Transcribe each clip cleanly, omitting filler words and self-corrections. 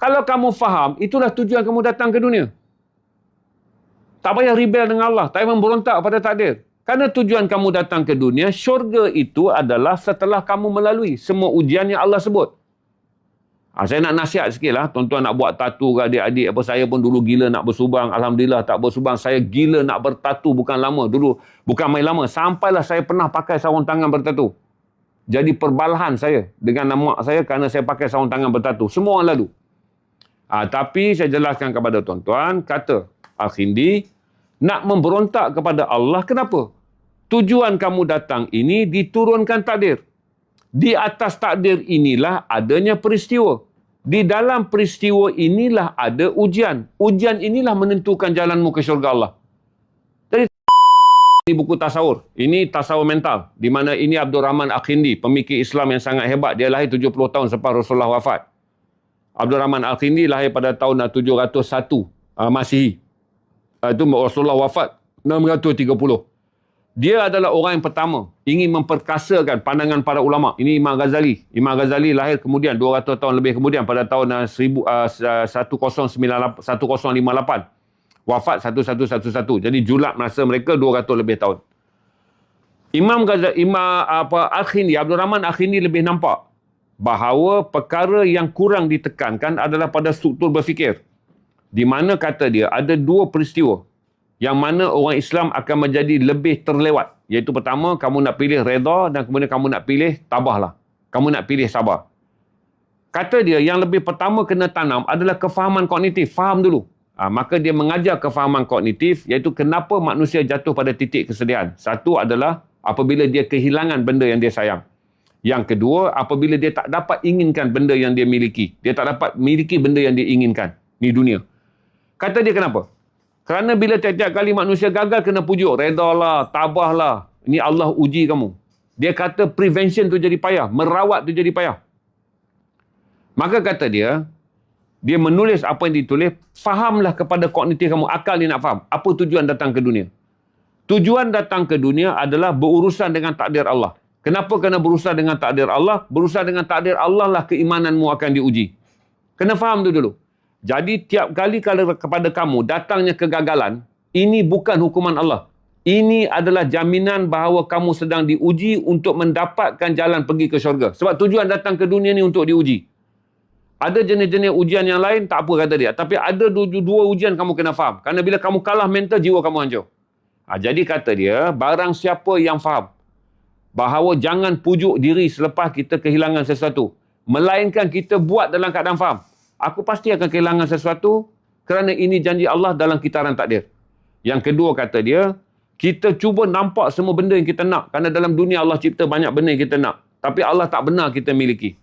Kalau kamu faham, itulah tujuan kamu datang ke dunia. Tak payah rebel dengan Allah. Tak payah memberontak pada takdir. Kerana tujuan kamu datang ke dunia, syurga itu adalah setelah kamu melalui semua ujian yang Allah sebut. Saya nak nasihat sikit lah. Tuan-tuan nak buat tatu ke adik-adik. Saya pun dulu gila nak bersubang. Alhamdulillah tak bersubang. Saya gila nak bertatu bukan lama. Dulu bukan main lama. Sampailah saya pernah pakai sarung tangan bertatu. Jadi perbalahan saya dengan mak saya kerana saya pakai sarung tangan bertatu. Semua orang lalu. Tapi saya jelaskan kepada tuan-tuan, kata Al-Khindi, nak memberontak kepada Allah, kenapa? Tujuan kamu datang ini diturunkan takdir. Di atas takdir inilah adanya peristiwa. Di dalam peristiwa inilah ada ujian. Ujian inilah menentukan jalanmu ke syurga Allah. Jadi, ini buku tasawur. Ini tasawur mental. Di mana ini Abdul Rahman Al-Khindi, pemikir Islam yang sangat hebat. Dia lahir 70 tahun selepas Rasulullah wafat. Abdul Rahman Al-Khindi lahir pada tahun 701 Masihi. Itu Rasulullah wafat 630. Dia adalah orang yang pertama ingin memperkasakan pandangan para ulama. Ini Imam Ghazali. Imam Ghazali lahir kemudian 200 tahun lebih kemudian pada tahun 1058. Wafat 1111. Jadi julat masa mereka 200 lebih tahun. Al-Khindi, Abdul Rahman Al-Khindi lebih nampak bahawa perkara yang kurang ditekankan adalah pada struktur berfikir. Di mana kata dia ada dua peristiwa yang mana orang Islam akan menjadi lebih terlewat. Iaitu pertama, kamu nak pilih redha dan kemudian kamu nak pilih tabahlah. Kamu nak pilih sabar. Kata dia yang lebih pertama kena tanam adalah kefahaman kognitif. Faham dulu. Maka dia mengajar kefahaman kognitif iaitu kenapa manusia jatuh pada titik kesedihan. Satu adalah apabila dia kehilangan benda yang dia sayang. Yang kedua, apabila dia tak dapat inginkan benda yang dia miliki. Dia tak dapat miliki benda yang dia inginkan. Ni dunia. Kata dia kenapa? Kerana bila tiap-tiap kali manusia gagal, kena pujuk. Redalah, tabahlah. Ini Allah uji kamu. Dia kata prevention tu jadi payah. Merawat tu jadi payah. Maka kata dia menulis apa yang ditulis, fahamlah kepada kognitif kamu. Akal dia nak faham. Apa tujuan datang ke dunia? Tujuan datang ke dunia adalah berurusan dengan takdir Allah. Kenapa kena berurusan dengan takdir Allah? Berurusan dengan takdir Allah lah keimananmu akan diuji. Kena faham tu dulu. Jadi tiap kali kalau kepada kamu datangnya kegagalan, ini bukan hukuman Allah. Ini adalah jaminan bahawa kamu sedang diuji untuk mendapatkan jalan pergi ke syurga. Sebab tujuan datang ke dunia ni untuk diuji. Ada jenis-jenis ujian yang lain, tak apa kata dia. Tapi ada dua ujian kamu kena faham. Kerana bila kamu kalah mental, jiwa kamu hancur. Jadi kata dia, barang siapa yang faham bahawa jangan pujuk diri selepas kita kehilangan sesuatu. Melainkan kita buat dalam keadaan faham. Aku pasti akan kehilangan sesuatu kerana ini janji Allah dalam kitaran takdir. Yang kedua kata dia, kita cuba nampak semua benda yang kita nak. Kerana dalam dunia Allah cipta banyak benda yang kita nak. Tapi Allah tak benar kita miliki.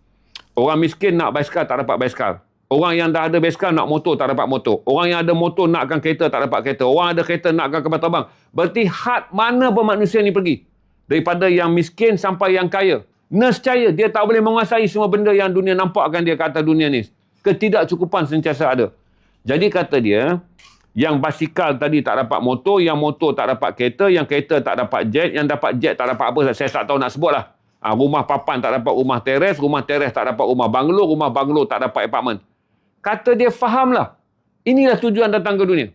Orang miskin nak basikal, tak dapat basikal. Orang yang dah ada basikal nak motor, tak dapat motor. Orang yang ada motor nakkan kereta, tak dapat kereta. Orang ada kereta nakkan kapal terbang. Berarti had mana pun manusia ni pergi. Daripada yang miskin sampai yang kaya. Nescaya dia tak boleh menguasai semua benda yang dunia nampakkan dia ke atas dunia ni. Ketidakcukupan sentiasa ada. Jadi kata dia, yang basikal tadi tak dapat motor, yang motor tak dapat kereta, yang kereta tak dapat jet, yang dapat jet tak dapat apa. Saya tak tahu nak sebut lah. Rumah papan tak dapat rumah teres tak dapat rumah banglo tak dapat apartmen. Kata dia, fahamlah. Inilah tujuan datang ke dunia.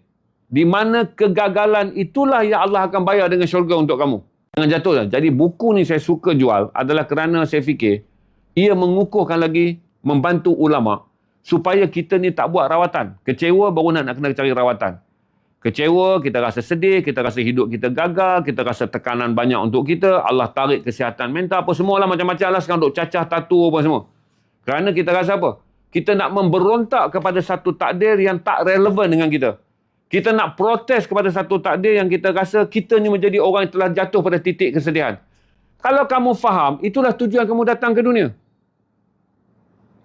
Di mana kegagalan itulah yang Allah akan bayar dengan syurga untuk kamu. Jangan jatuh lah. Jadi buku ni saya suka jual adalah kerana saya fikir ia mengukuhkan lagi, membantu ulama supaya kita ni tak buat rawatan. Kecewa baru nak kena cari rawatan. Kecewa, kita rasa sedih, kita rasa hidup kita gagal, kita rasa tekanan banyak untuk kita, Allah tarik kesihatan mental, apa semualah macam-macam lah sekarang duk cacah tatu apa semua. Kerana kita rasa apa? Kita nak memberontak kepada satu takdir yang tak relevan dengan kita. Kita nak protes kepada satu takdir yang kita rasa kita ni menjadi orang yang telah jatuh pada titik kesedihan. Kalau kamu faham, itulah tujuan kamu datang ke dunia.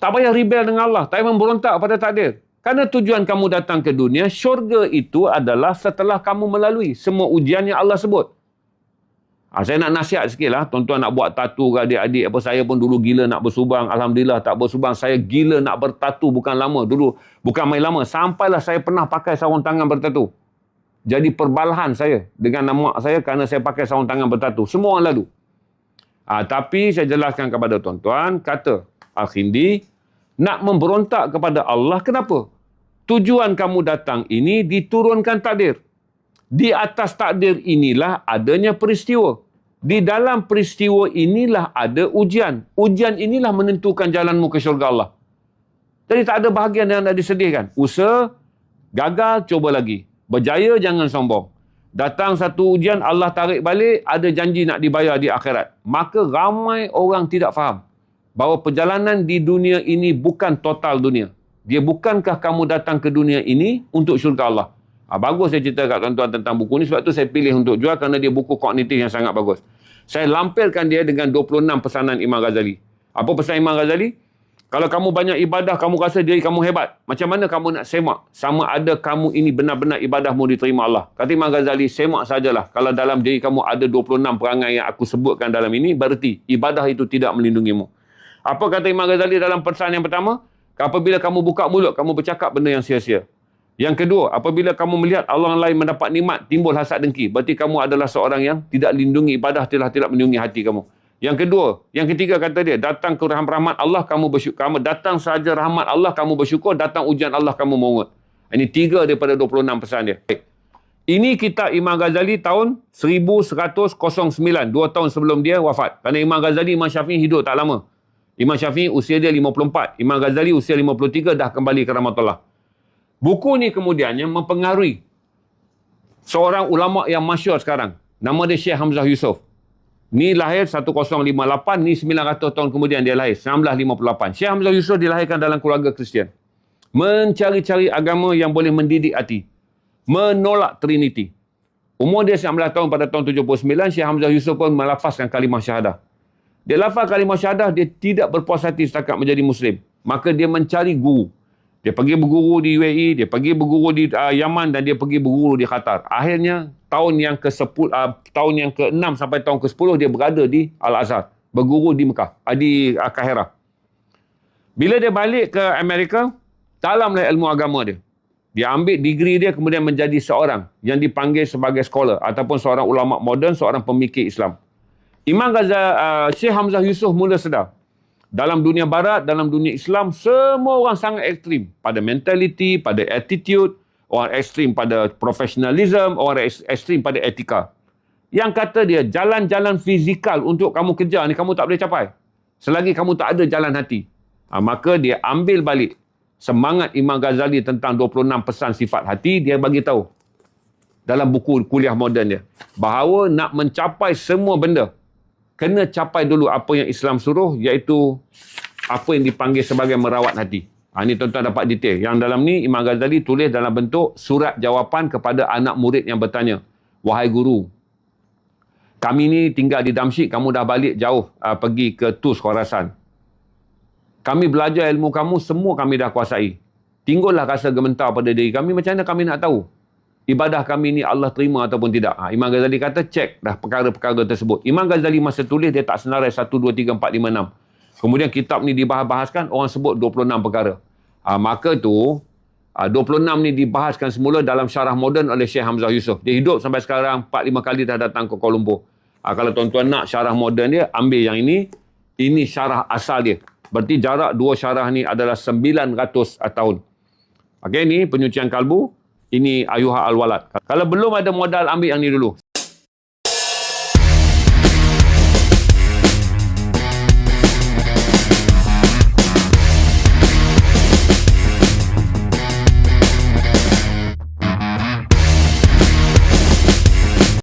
Tak payah rebel dengan Allah. Tak payah memberontak pada takdir. Kerana tujuan kamu datang ke dunia, syurga itu adalah setelah kamu melalui semua ujian yang Allah sebut. Saya nak nasihat sikit lah. Tuan-tuan nak buat tatu ke adik-adik. Saya pun dulu gila nak bersubang. Alhamdulillah tak bersubang. Saya gila nak bertatu bukan lama. Dulu bukan main lama. Sampailah saya pernah pakai sarung tangan bertatu. Jadi perbalahan saya dengan mak saya kerana saya pakai sarung tangan bertatu. Semua orang lalu. Tapi saya jelaskan kepada tuan-tuan, kata Al-Khindi, nak memberontak kepada Allah. Kenapa? Tujuan kamu datang ini diturunkan takdir. Di atas takdir inilah adanya peristiwa. Di dalam peristiwa inilah ada ujian. Ujian inilah menentukan jalanmu ke syurga Allah. Jadi tak ada bahagian yang nak disedihkan. Usaha, gagal, cuba lagi. Berjaya, jangan sombong. Datang satu ujian, Allah tarik balik, ada janji nak dibayar di akhirat. Maka ramai orang tidak faham bahawa perjalanan di dunia ini bukan total dunia. Dia bukankah kamu datang ke dunia ini untuk syurga Allah. Bagus saya cerita kat tuan-tuan tentang buku ni, sebab tu saya pilih untuk jual kerana dia buku kognitif yang sangat bagus. Saya lampirkan dia dengan 26 pesanan Imam Ghazali. Apa pesan Imam Ghazali? Kalau kamu banyak ibadah, kamu rasa diri kamu hebat. Macam mana kamu nak semak sama ada kamu ini benar-benar ibadahmu diterima Allah? Kata Imam Ghazali, semak sajalah. Kalau dalam diri kamu ada 26 perangai yang aku sebutkan dalam ini, berarti ibadah itu tidak melindungimu. Apa kata Imam Ghazali dalam pesan yang pertama? Apabila kamu buka mulut, kamu bercakap benda yang sia-sia. Yang kedua, apabila kamu melihat Allah lain mendapat nikmat, timbul hasad dengki. Berarti kamu adalah seorang yang tidak lindungi ibadah, tidak melindungi hati kamu. Yang kedua, yang ketiga kata dia, datang ke rahmat Allah, kamu bersyukur. Kamu datang sahaja rahmat Allah, kamu bersyukur. Datang ujian Allah, kamu mengut. Ini 3 daripada 26 pesan dia. Ini kitab Imam Ghazali tahun 1109. 2 tahun sebelum dia wafat. Kerana Imam Ghazali, Imam Syafi'i hidup tak lama. Imam Syafi'i usia dia 54. Imam Ghazali usia 53 dah kembali ke rahmatullah. Buku ni kemudiannya mempengaruhi seorang ulama yang masyhur sekarang. Nama dia Syekh Hamzah Yusof. Ni lahir 1058, ni 900 tahun kemudian dia lahir, 1958. Syekh Hamzah Yusof dilahirkan dalam keluarga Kristian. Mencari-cari agama yang boleh mendidik hati. Menolak Trinity. Umur dia 19 tahun pada tahun 79, Syekh Hamzah Yusof pun melafazkan kalimah syahadah. Dia lafaz kalimah syahadah, dia tidak berpuas hati setakat menjadi Muslim. Maka dia mencari guru. Dia pergi berguru di UAE, dia pergi berguru di Yaman dan dia pergi berguru di Qatar. Akhirnya tahun yang ke-6 sampai tahun ke-10 dia berada di Al-Azhar, berguru di Mekah, di Kahirah. Bila dia balik ke Amerika, dalamlah ilmu agama dia. Dia ambil degree dia kemudian menjadi seorang yang dipanggil sebagai scholar ataupun seorang ulama moden, seorang pemikir Islam. Imam Ghazali, Syekh Hamzah Yusof mula sedar. Dalam dunia barat, dalam dunia Islam, semua orang sangat ekstrim. Pada mentality, pada attitude, orang ekstrim pada professionalism, orang ekstrim pada etika. Yang kata dia, jalan-jalan fizikal untuk kamu kejar ni, kamu tak boleh capai. Selagi kamu tak ada jalan hati. Maka dia ambil balik semangat Imam Ghazali tentang 26 pesan sifat hati, dia bagi tahu dalam buku kuliah moden dia. Bahawa nak mencapai semua benda, kena capai dulu apa yang Islam suruh, iaitu apa yang dipanggil sebagai merawat hati. Ini tuan-tuan dapat detail. Yang dalam ni Imam Ghazali tulis dalam bentuk surat jawapan kepada anak murid yang bertanya. Wahai guru, kami ni tinggal di Damsyik, kamu dah balik jauh pergi ke Tus, Khorasan. Kami belajar ilmu kamu, semua kami dah kuasai. Tinggallah rasa gementar pada diri kami, macam mana kami nak tahu ibadah kami ni Allah terima ataupun tidak. Imam Ghazali kata, cek dah perkara-perkara tersebut. Imam Ghazali masa tulis, dia tak senarai 1, 2, 3, 4, 5, 6. Kemudian kitab ni dibahas-bahaskan, orang sebut 26 perkara. Maka tu, 26 ni dibahaskan semula dalam syarah moden oleh Syekh Hamzah Yusof. Dia hidup sampai sekarang, 4-5 kali dah datang ke Kuala Lumpur. Kalau tuan-tuan nak syarah moden dia, ambil yang ini. Ini syarah asal dia. Berarti jarak dua syarah ni adalah 900 tahun. Okey, ni penyucian kalbu. Ini Ayuha Al-Walad. Kalau belum ada modal, ambil yang ni dulu.